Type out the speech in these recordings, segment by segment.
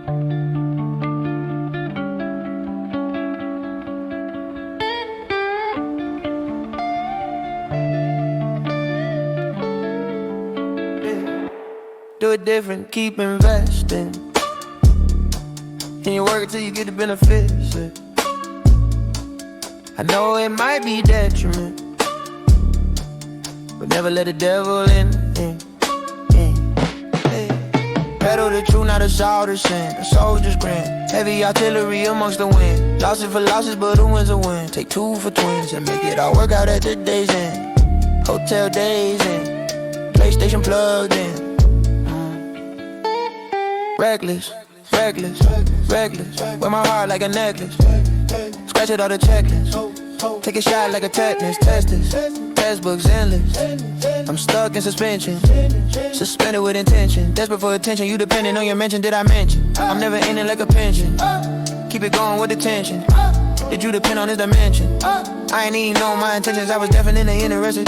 Do it different, keep investing. And you work till you get the benefits. I know it might be detriment, but never let the devil in. Peddle the truth, not a soldered sin. A soldier's grin. Heavy artillery amongst the wind. Losses for losses, but a win's a win. Take two for twins and make it all work out at the day's end. Hotel days in, PlayStation plugged in. Reckless, reckless, reckless. Wear my heart like a necklace. Scratch it all the checklist. Take a shot like a tetanus. Test this. Textbooks endless. I'm stuck in suspension. Suspended with intention. Desperate for attention. You depending on your mention. Did I mention? I'm never in it like a pension. Keep it going with attention. Did you depend on this dimension? I ain't even know my intentions. I was definitely interested,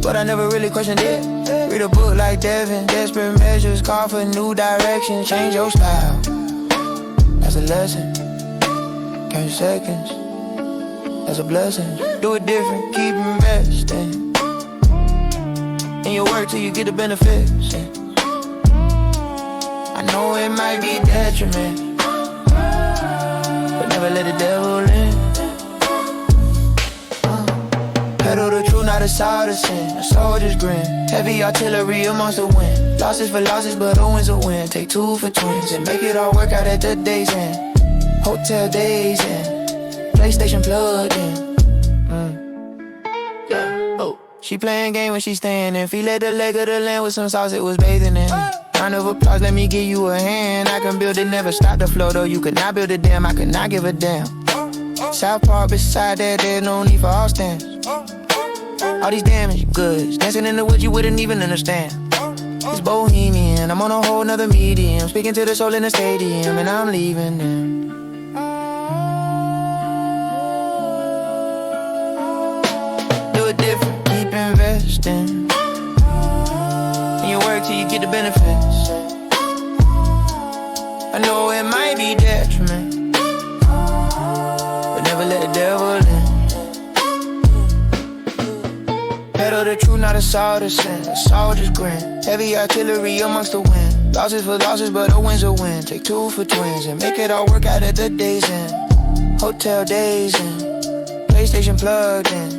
but I never really questioned it. Read a book like Devin. Desperate measures call for new direction. Change your style. That's a lesson. Count seconds. That's a blessing. Do it different. Keep investing. And you work till you get the benefits. I know it might be detriment, but never let the devil in. Peddle the truth, not a soldered sin. A soldier's grin. Heavy artillery amongst the wind. Losses for losses, but a win's a win. Take two for twins and make it all work out at the day's end. Hotel days in, PlayStation plugged in. Yeah. Oh, she playing game when she staying in. Fillet the leg of the land with some sauce it was bathing in. Round of applause, let me give you a hand. I can build it, never stop the flow though. You could not build a dam, I could not give a damn. South Park beside that, there's no need for all stands. All these damaged goods, dancing in the woods you wouldn't even understand. It's bohemian, I'm on a whole nother medium. Speaking to the soul in the stadium, and I'm leaving them. Do it different, keep investing. And you work till you get the benefits. I know it might be detriment, but never let the devil in. Peddle the truth, not a soldered sin. A soldier's grin. Heavy artillery amongst the wind. Losses for losses, but a win's a win. Take two for twins and make it all work out at the day's end. Hotel days in, PlayStation plugged in.